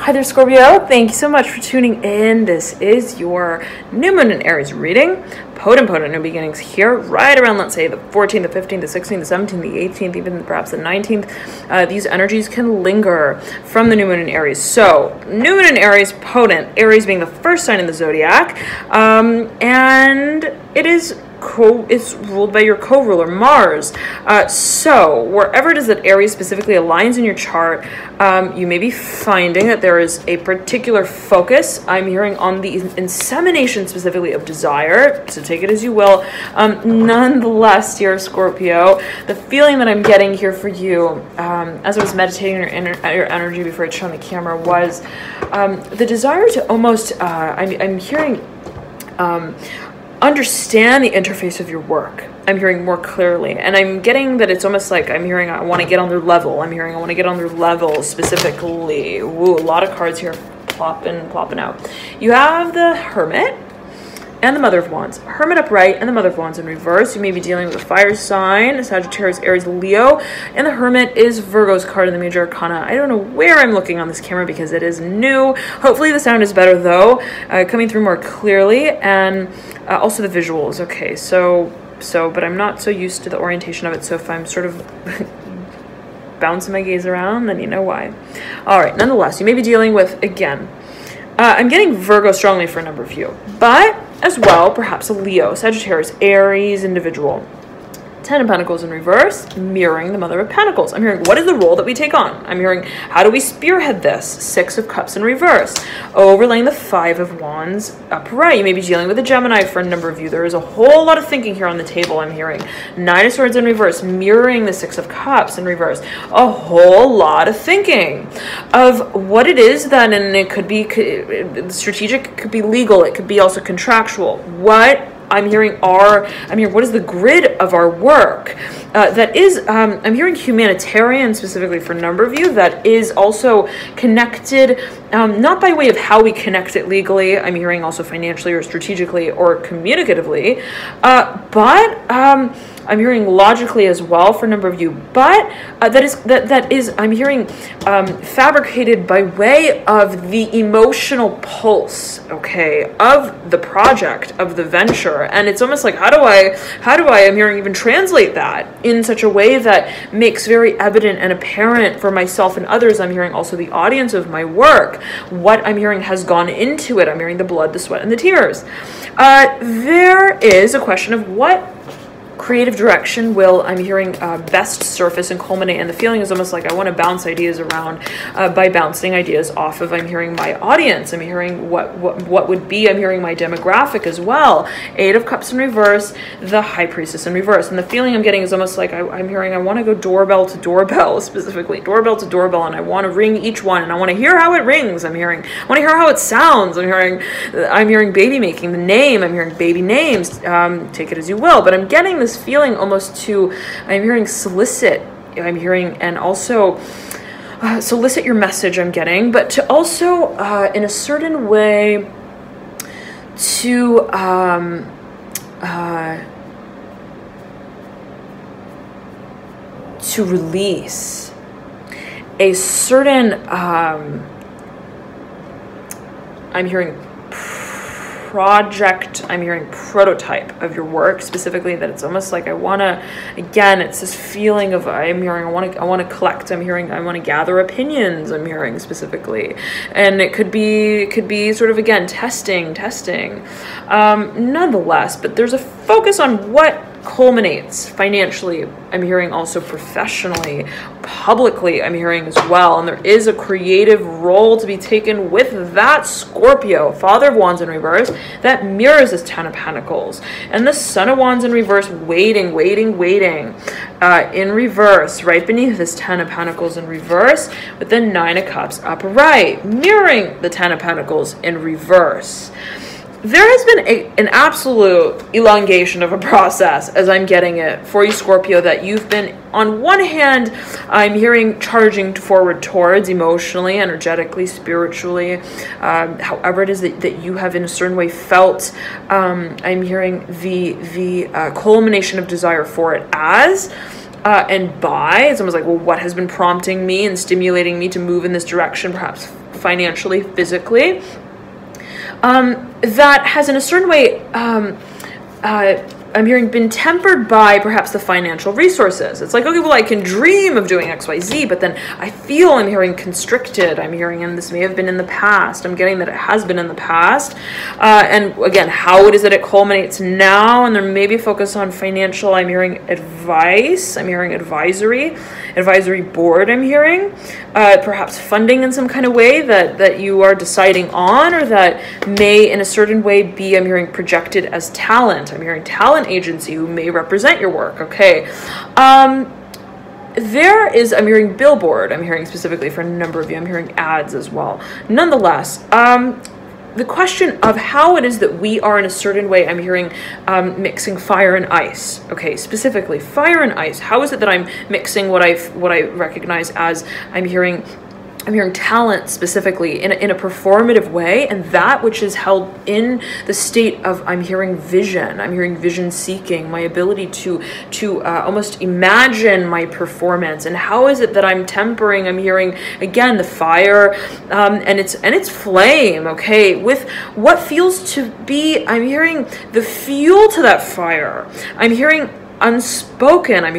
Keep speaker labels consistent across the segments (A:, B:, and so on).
A: Hi there, Scorpio. Thank you so much for tuning in. This is your new moon in Aries reading. Potent new beginnings here, right around, let's say, the 14th, the 15th, the 16th, the 17th, the 18th, even perhaps the 19th. These energies can linger from the new moon in Aries. So, new moon in Aries, potent. Aries being the first sign in the zodiac. And it is it's ruled by your co-ruler Mars. So wherever it is that Aries specifically aligns in your chart, you may be finding that there is a particular focus. I'm hearing on the insemination specifically of desire, so take it as you will. Nonetheless, dear Scorpio, the feeling that I'm getting here for you, as I was meditating on your energy before I turned on the camera, was the desire to almost, I'm hearing, understand the interface of your work. I'm hearing more clearly, and I'm getting that it's almost like I'm hearing I want to get on their level. I'm hearing I want to get on their level specifically. Woo, a lot of cards here plopping out. You have the Hermit and the Mother of Wands. Hermit upright and the Mother of Wands in reverse. You may be dealing with a fire sign, Sagittarius, Aries, Leo, and the Hermit is Virgo's card in the Major Arcana. I don't know where I'm looking on this camera because it is new. Hopefully the sound is better though, coming through more clearly, and also the visuals. Okay, but I'm not so used to the orientation of it, so if I'm sort of bouncing my gaze around, then you know why. All right, nonetheless, you may be dealing with, again, I'm getting Virgo strongly for a number of you, but as well, perhaps a Leo, Sagittarius, Aries individual. Ten of Pentacles in reverse, mirroring the Mother of Pentacles. I'm hearing, what is the role that we take on? I'm hearing, how do we spearhead this? Six of Cups in reverse. Overlaying the Five of Wands upright. You may be dealing with a Gemini for a number of you. There is a whole lot of thinking here on the table, I'm hearing. Nine of Swords in reverse, mirroring the Six of Cups in reverse. A whole lot of thinking of what it is then, and it could be strategic, it could be legal, it could be also contractual. What I'm hearing what is the grid of our work that is, I'm hearing humanitarian specifically for a number of you, that is also connected, not by way of how we connect it legally, I'm hearing also financially or strategically or communicatively, but I'm hearing logically as well for a number of you, but that is I'm hearing fabricated by way of the emotional pulse, okay, of the project, of the venture. And it's almost like, how do I I'm hearing even translate that in such a way that makes very evident and apparent for myself and others. I'm hearing also the audience of my work, what I'm hearing has gone into it. I'm hearing the blood, the sweat, and the tears. There is a question of what creative direction will, I'm hearing, best surface and culminate, and the feeling is almost like I want to bounce ideas around by bouncing ideas off of, I'm hearing, my audience. I'm hearing what would be, I'm hearing my demographic as well. Eight of Cups in reverse, the High Priestess in reverse, and the feeling I'm getting is almost like I'm hearing I want to go doorbell to doorbell, specifically doorbell to doorbell, and I want to ring each one, and I want to hear how it rings. I want to hear how it sounds. I'm hearing baby making, the name. I'm hearing baby names. Take it as you will, but I'm getting this feeling almost to, I'm hearing solicit, I'm hearing, and also solicit your message, I'm getting, but to also in a certain way to release a certain I'm hearing project, I'm hearing prototype of your work, specifically that it's almost like I want to, again, it's this feeling of, I'm hearing I want to collect, I'm hearing I want to gather opinions, I'm hearing specifically, and it could be sort of, again, testing, nonetheless, but there's a focus on what culminates financially, I'm hearing also professionally, publicly, I'm hearing as well, and there is a creative role to be taken with that Scorpio, Father of Wands in reverse, that mirrors this Ten of Pentacles, and the Son of Wands in reverse, waiting, in reverse, right beneath this Ten of Pentacles in reverse, with the Nine of Cups upright, mirroring the Ten of Pentacles in reverse. There has been an absolute elongation of a process, as I'm getting it, for you, Scorpio, that you've been, on one hand, I'm hearing charging forward towards emotionally, energetically, spiritually, however it is that you have in a certain way felt, I'm hearing the culmination of desire for it as, and by, it's almost like, well, what has been prompting me and stimulating me to move in this direction, perhaps financially, physically, that has in a certain way, I'm hearing, been tempered by perhaps the financial resources. It's like, okay, well, I can dream of doing X, Y, Z, but then I feel, I'm hearing, constricted. I'm hearing, and this may have been in the past. I'm getting that it has been in the past. And again, how it is that it culminates now, and there may be focus on financial. I'm hearing advice. I'm hearing advisory board. I'm hearing perhaps funding in some kind of way that you are deciding on, or that may in a certain way be, I'm hearing, projected as talent. I'm hearing talent agency who may represent your work. Okay. There is, I'm hearing billboard. I'm hearing specifically for a number of you. I'm hearing ads as well. Nonetheless, the question of how it is that we are in a certain way, I'm hearing mixing fire and ice. Okay, specifically fire and ice. How is it that I'm mixing what I recognize as, I'm hearing talent specifically in a performative way, and that which is held in the state of, I'm hearing vision seeking, my ability to almost imagine my performance. And how is it that I'm tempering, I'm hearing again the fire and its flame, okay, with what feels to be, I'm hearing the fuel to that fire. I'm hearing unspoken, I'm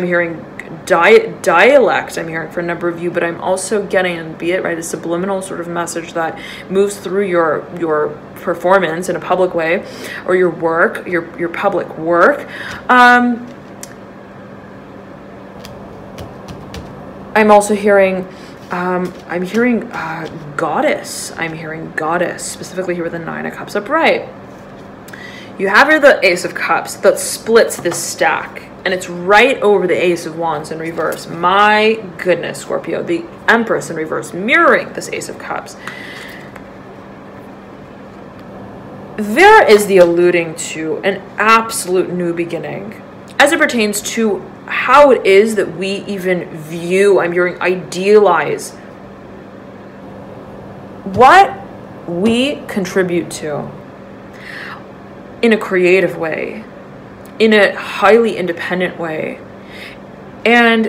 A: hearing dialect, I'm hearing for a number of you, but I'm also getting, and be it right, a subliminal sort of message that moves through your performance in a public way, or your work, your public work. I'm also hearing goddess. I'm hearing goddess, specifically here with the 9 of Cups upright. You have here the Ace of Cups that splits this stack, and it's right over the Ace of Wands in reverse. My goodness, Scorpio, the Empress in reverse, mirroring this Ace of Cups. There is the alluding to an absolute new beginning as it pertains to how it is that we even view, I'm hearing, idealize what we contribute to in a creative way, in a highly independent way, and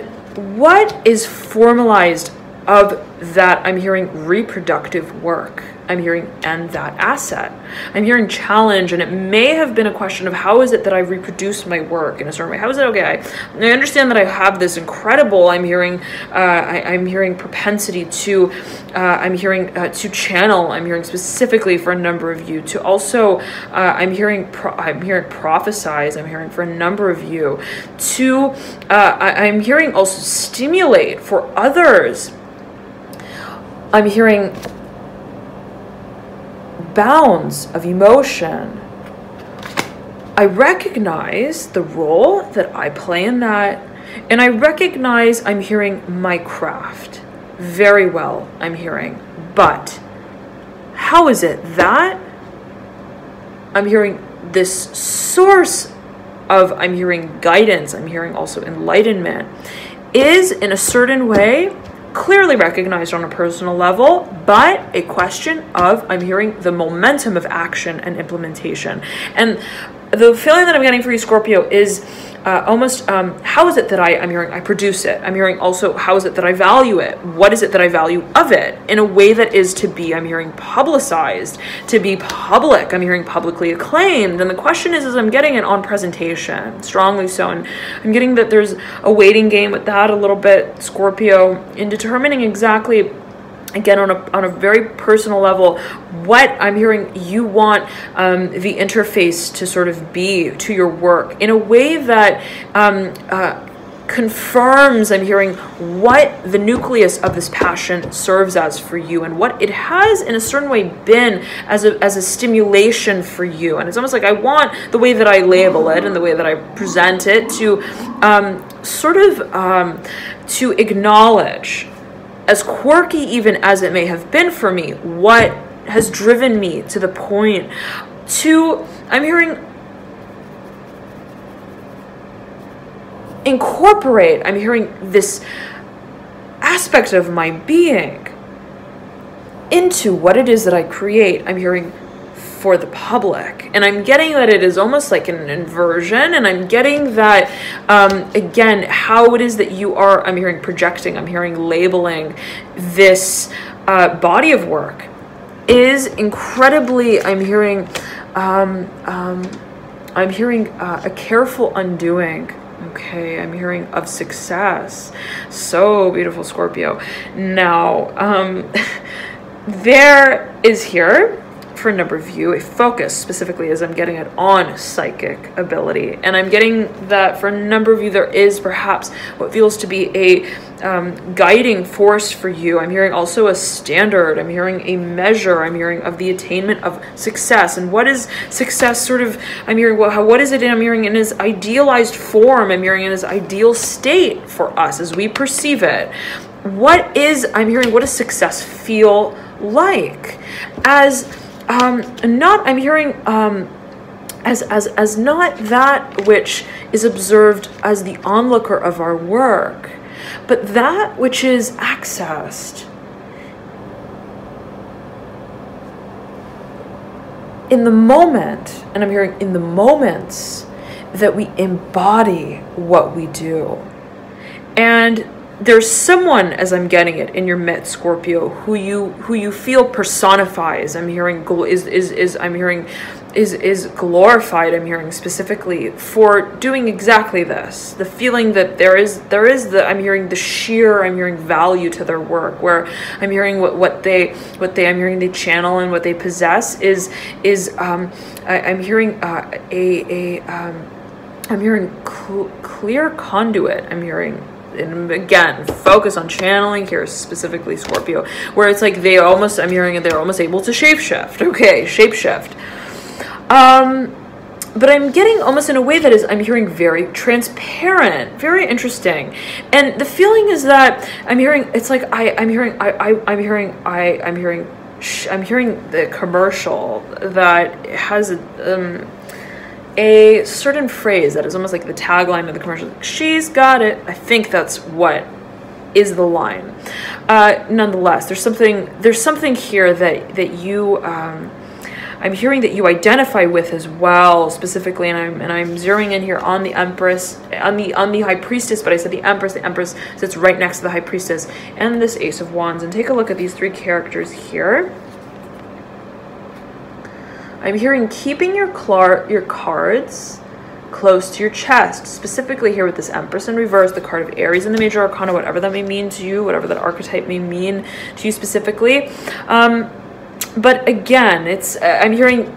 A: what is formalized of that, I'm hearing, reproductive work, I'm hearing, and that asset. I'm hearing challenge, and it may have been a question of how is it that I reproduce my work in a certain way? How is it, okay, I understand that I have this incredible, I'm hearing, I'm hearing propensity to, I'm hearing to channel, I'm hearing specifically for a number of you, to also, I'm hearing prophesize, I'm hearing for a number of you, to, I'm hearing also stimulate for others. I'm hearing bounds of emotion. I recognize the role that I play in that, and I recognize, I'm hearing, my craft very well, I'm hearing, but how is it that I'm hearing this source of, I'm hearing, guidance, I'm hearing also enlightenment, is in a certain way clearly recognized on a personal level, but a question of, I'm hearing, the momentum of action and implementation. And the feeling that I'm getting for you, Scorpio, is almost how is it that I'm hearing I produce it? I'm hearing also how is it that I value it? What is it that I value of it in a way that is to be, I'm hearing, publicized, to be public, I'm hearing publicly acclaimed. And the question is I'm getting it on presentation, strongly so. And I'm getting that there's a waiting game with that a little bit, Scorpio, in determining exactly, again, on a very personal level, what I'm hearing you want the interface to sort of be to your work in a way that confirms, I'm hearing, what the nucleus of this passion serves as for you, and what it has in a certain way been as a stimulation for you. And it's almost like I want the way that I label it and the way that I present it to to acknowledge, as quirky even as it may have been for me, what has driven me to the point to, I'm hearing, incorporate, I'm hearing, this aspect of my being into what it is that I create. I'm hearing for the public. And I'm getting that it is almost like an inversion, and I'm getting that, again, how it is that you are, I'm hearing projecting, I'm hearing labeling this body of work is incredibly, I'm hearing a careful undoing. Okay, I'm hearing of success. So beautiful, Scorpio. Now, there is here, for a number of you, a focus specifically, as I'm getting it, on psychic ability. And I'm getting that for a number of you, there is perhaps what feels to be a guiding force for you. I'm hearing also a standard. I'm hearing a measure. I'm hearing of the attainment of success. And what is success sort of, I'm hearing, well, what is it? I'm hearing in its idealized form. I'm hearing in its ideal state for us as we perceive it. What is, I'm hearing, what does success feel like? As not, I'm hearing, as not that which is observed as the onlooker of our work, but that which is accessed in the moment, and I'm hearing in the moments that we embody what we do. And there's someone, as I'm getting it, in your midst, Scorpio, who you feel personifies. I'm hearing is glorified. I'm hearing specifically for doing exactly this. The feeling that there is the, I'm hearing the sheer, I'm hearing value to their work, where I'm hearing what they I'm hearing they channel and what they possess is I'm hearing I'm hearing clear conduit. I'm hearing. And again, focus on channeling here, specifically Scorpio, where it's like they almost, I'm hearing they're almost able to shapeshift. Okay, shapeshift. But I'm getting almost in a way that is, I'm hearing very transparent, very interesting. And the feeling is that I'm hearing, it's like I'm hearing the commercial that has a certain phrase that is almost like the tagline of the commercial. She's got it. I think that's what is the line. Nonetheless, there's something here that you I'm hearing that you identify with as well, specifically, and I'm zeroing in here on the Empress, on the High Priestess, but I said the Empress. The Empress sits right next to the High Priestess and this Ace of Wands. And take a look at these three characters here. I'm hearing keeping your cards close to your chest, specifically here with this Empress in reverse, the card of Aries in the Major Arcana, whatever that may mean to you, whatever that archetype may mean to you specifically. But again, it's I'm hearing,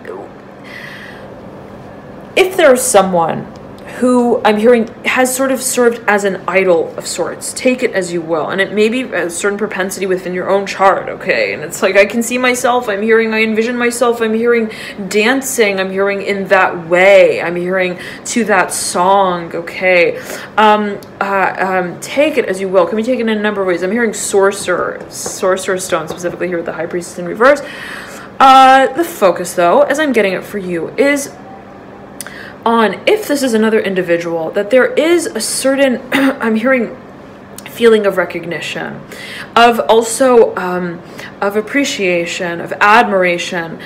A: if there's someone who I'm hearing has sort of served as an idol of sorts, take it as you will, and it may be a certain propensity within your own chart, okay? And it's like I can see myself, I envision myself, I'm hearing dancing, I'm hearing in that way, I'm hearing to that song, okay? Take it as you will. Can be taken in a number of ways. I'm hearing sorcerer stone, specifically here with the High Priestess in reverse. The focus, though, as I'm getting it for you, is on, if this is another individual, that there is a certain, I'm hearing, feeling of recognition, of also, of appreciation, of admiration.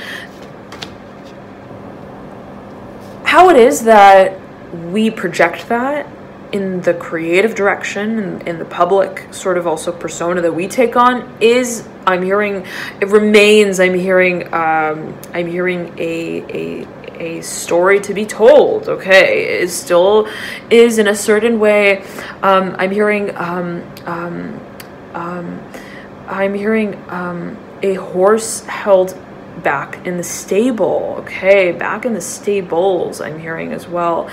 A: How it is that we project that in the creative direction, in the public sort of also persona that we take on is, I'm hearing, it remains, I'm hearing a story to be told, okay? It still is in a certain way. I'm hearing a horse held back in the stable, okay? Back in the stables, I'm hearing as well.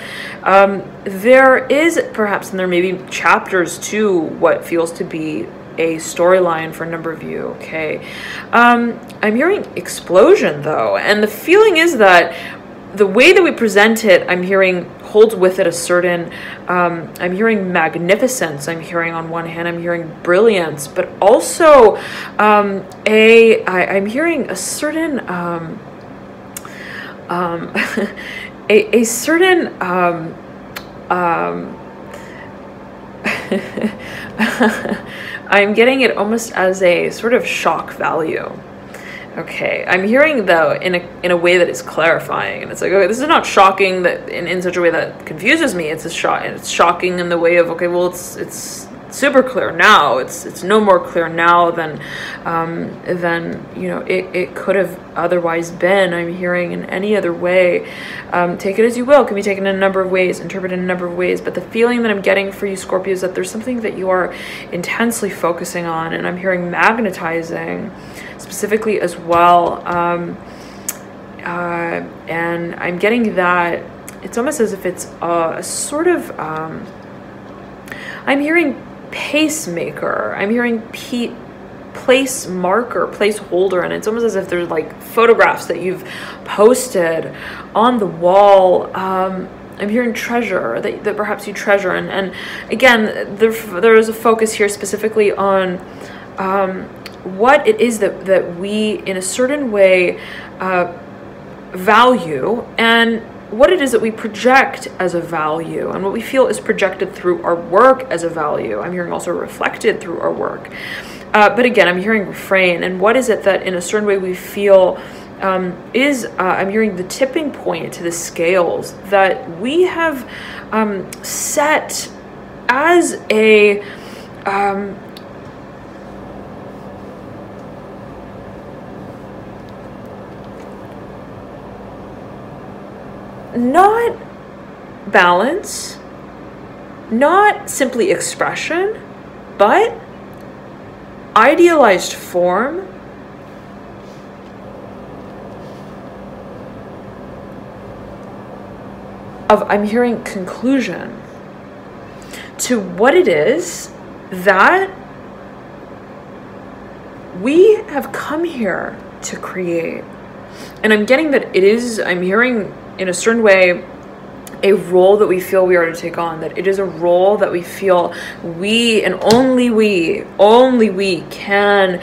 A: There is perhaps, and there may be chapters to what feels to be a storyline for a number of you, okay? I'm hearing explosion, though, and the feeling is that the way that we present it, I'm hearing holds with it a certain, I'm hearing magnificence. I'm hearing on one hand, I'm hearing brilliance, but also I'm hearing a certain, a certain, I'm getting it almost as a sort of shock value. Okay, I'm hearing though in a way that is clarifying, and it's like, okay, this is not shocking that in such a way that confuses me. It's it's shocking in the way of, okay, well, it's super clear now. It's no more clear now than you know it could have otherwise been. I'm hearing in any other way. Take it as you will. It can be taken in a number of ways, interpreted in a number of ways. But the feeling that I'm getting for you, Scorpio, is that there's something that you are intensely focusing on, and I'm hearing magnetizing specifically as well. And I'm getting that it's almost as if it's a sort of I'm hearing pacemaker, I'm hearing place marker, placeholder, and it's almost as if there's like photographs that you've posted on the wall. I'm hearing treasure, that perhaps you treasure, and again, there is a focus here specifically on what it is that we in a certain way value, and what it is that we project as a value, and what we feel is projected through our work as a value. I'm hearing also reflected through our work. But again, I'm hearing refrain, and what is it that in a certain way we feel I'm hearing the tipping point to the scales that we have set as a not balance, not simply expression, but idealized form of, I'm hearing conclusion to what it is that we have come here to create. And I'm getting that it is, I'm hearing in a certain way, a role that we feel we are to take on, that it is a role that we feel we, and only we can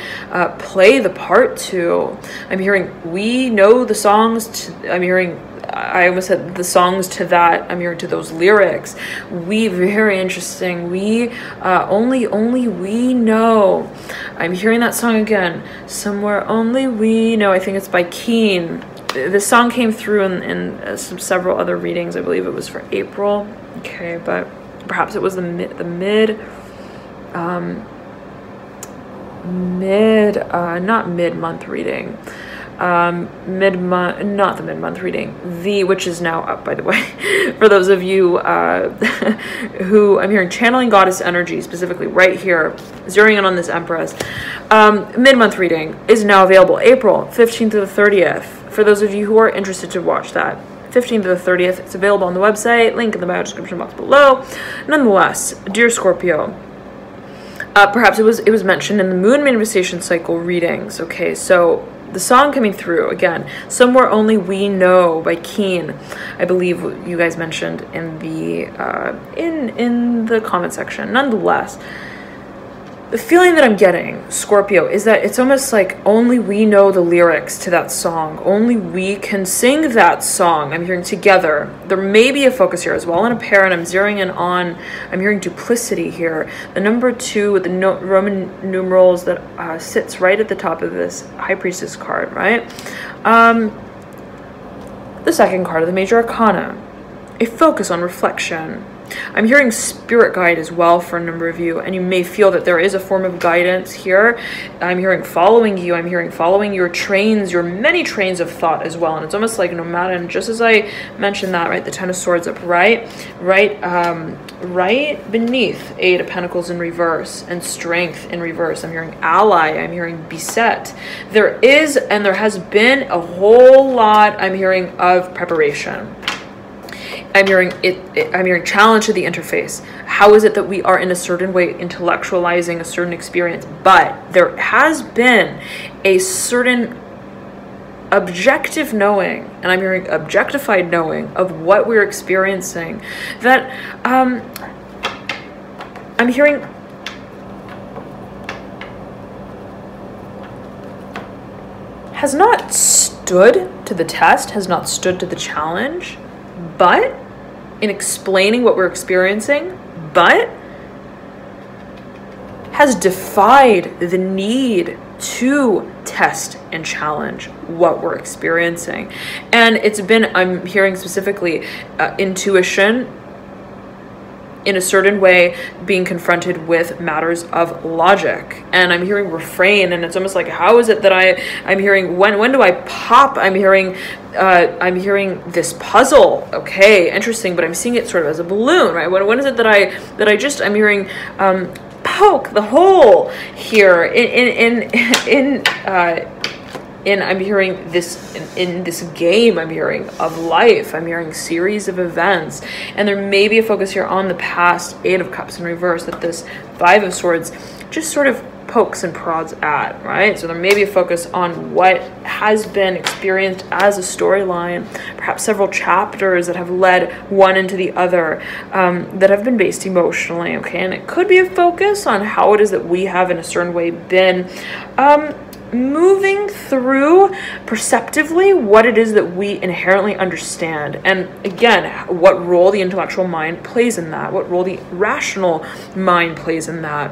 A: play the part to. I'm hearing we know the songs I'm hearing, I almost said the songs to that, I'm hearing to those lyrics. We, very interesting. We, only we know. I'm hearing that song again. Somewhere only we know. I think it's by Keen. This song came through in several other readings. I believe it was for April. Okay, but perhaps it was not mid-month reading. Not the mid-month reading, which is now up, by the way, for those of you who, I'm hearing channeling goddess energy, specifically right here, zeroing in on this Empress. Mid-month reading is now available, April 15th to the 30th. For those of you who are interested to watch that, 15th to the 30th, it's available on the website, link in the bio description box below. Nonetheless, dear Scorpio, perhaps it was mentioned in the Moon Manifestation Cycle readings. Okay, so the song coming through again, Somewhere Only We Know by Keen, I believe you guys mentioned in the in the comment section. Nonetheless, the feeling that I'm getting, Scorpio, is that it's almost like only we know the lyrics to that song. Only we can sing that song. I'm hearing together. There may be a focus here as well in a pair, and I'm zeroing in on, I'm hearing duplicity here. The number 2 with the Roman numerals that sits right at the top of this High Priestess card, right? The second card of the Major Arcana, a focus on reflection. I'm hearing spirit guide as well for a number of you, and you may feel that there is a form of guidance here. I'm hearing following you. I'm hearing following your trains, your many trains of thought as well. And it's almost like nomad, and just as I mentioned that, right, the Ten of Swords up right beneath Eight of Pentacles in reverse and Strength in reverse. I'm hearing ally. I'm hearing beset. There is, and there has been a whole lot, I'm hearing, of preparation. I'm hearing I'm hearing challenge to the interface. How is it that we are in a certain way intellectualizing a certain experience, but there has been a certain objective knowing, and I'm hearing objectified knowing of what we're experiencing, that I'm hearing has not stood to the test, has not stood to the challenge, but in explaining what we're experiencing, but has defied the need to test and challenge what we're experiencing. And it's been, I'm hearing specifically, intuition in a certain way being confronted with matters of logic. And I'm hearing refrain, and it's almost like, how is it that I'm hearing, when do I pop? I'm hearing this puzzle. Okay, interesting, but I'm seeing it sort of as a balloon, right? When is it that I'm hearing poke the hole here I'm hearing this in this game. I'm hearing of life. I'm hearing series of events, and there may be a focus here on the past. 8 of Cups in reverse, that this 5 of Swords just sort of pokes and prods at, right? So there may be a focus on what has been experienced as a storyline, perhaps several chapters that have led one into the other, that have been based emotionally, okay? And it could be a focus on how it is that we have in a certain way been moving through perceptively what it is that we inherently understand. And again, what role the intellectual mind plays in that, what role the rational mind plays in that.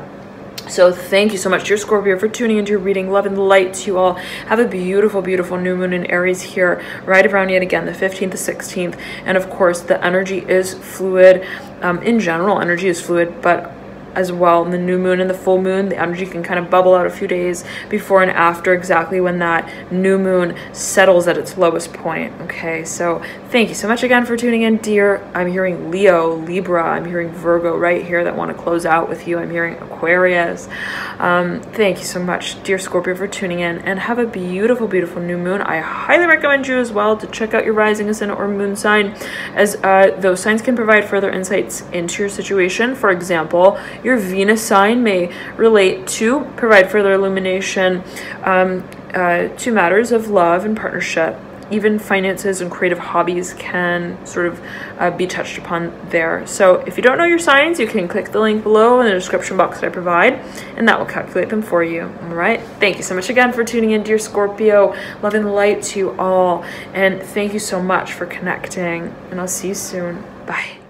A: So thank you so much, dear Scorpio, for tuning into your reading. Love and light to you all. Have a beautiful, beautiful new moon in Aries here, right around yet again, the 15th, the 16th. And of course, the energy is fluid. In general, energy is fluid, but as well, in the new moon and the full moon, the energy can kind of bubble out a few days before and after exactly when that new moon settles at its lowest point. Okay, so thank you so much again for tuning in, dear. I'm hearing Leo, Libra, I'm hearing Virgo right here that want to close out with you. I'm hearing Aquarius. Thank you so much, dear Scorpio, for tuning in, and have a beautiful, beautiful new moon. I highly recommend you as well to check out your rising, ascendant, or moon sign, as those signs can provide further insights into your situation. For example, your Venus sign may relate to provide further illumination to matters of love and partnership. Even finances and creative hobbies can sort of be touched upon there. So if you don't know your signs, you can click the link below in the description box that I provide, and that will calculate them for you. All right. Thank you so much again for tuning in, dear Scorpio. Love and light to you all. And thank you so much for connecting. And I'll see you soon. Bye.